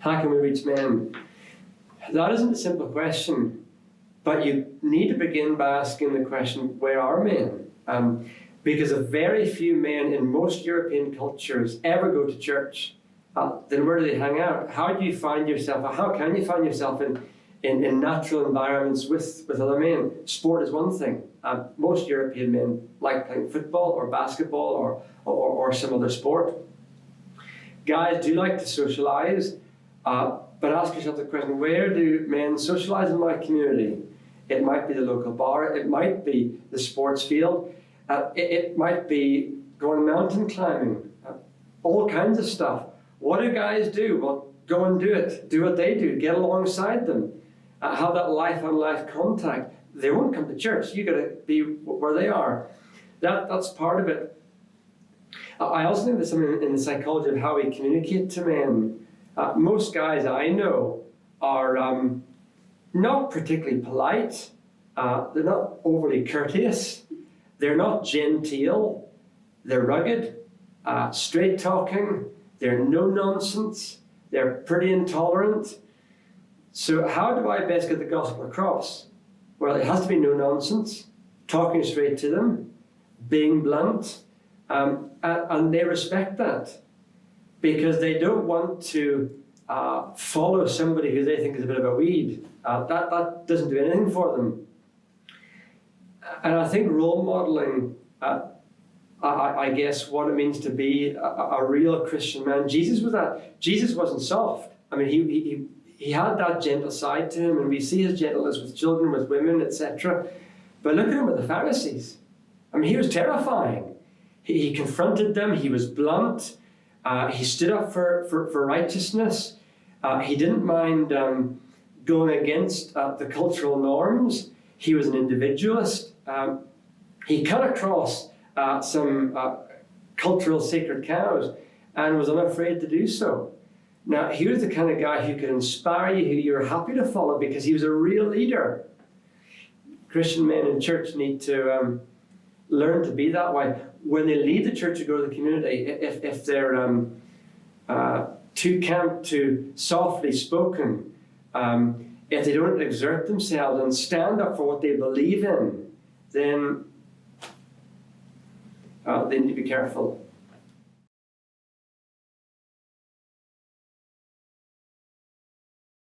How can we reach men? That isn't a simple question, but you need to begin by asking the question, where are men? Because if very few men in most European cultures ever go to church, then where do they hang out? How do you find yourself, or how can you find yourself in natural environments with other men? Sport is one thing. Most European men like playing football or basketball or some other sport. Guys do like to socialize, but ask yourself the question, where do men socialize in my community? It might be the local bar, it might be the sports field, it might be going mountain climbing, all kinds of stuff. What do guys do? Well, go and do it. Do what they do. Get alongside them. Have that life-on-life contact. They won't come to church. You've got to be where they are. That's part of it. I also think there's something in the psychology of how we communicate to men. Most guys I know are not particularly polite. They're not overly courteous. They're not genteel. They're rugged, straight-talking. They're no-nonsense. They're pretty intolerant. So how do I best get the gospel across? Well, it has to be no-nonsense, talking straight to them, being blunt, and they respect that because they don't want to follow somebody who they think is a bit of a weed. That doesn't do anything for them. And I think role modeling, I guess, what it means to be a real Christian man. Jesus was that. Jesus wasn't soft. I mean, he had that gentle side to him, and we see his gentleness with children, with women, etc. But look at him with the Pharisees. I mean, he was terrifying. He confronted them. He was blunt. He stood up for righteousness. He didn't mind going against the cultural norms. He was an individualist. He cut across some cultural sacred cows and was unafraid to do so. Now, he was the kind of guy who could inspire you, who you're happy to follow because he was a real leader. Christian men in church need to learn to be that way. When they leave the church to go to the community, if they're too camp, too softly spoken, if they don't exert themselves and stand up for what they believe in, then they need to be careful.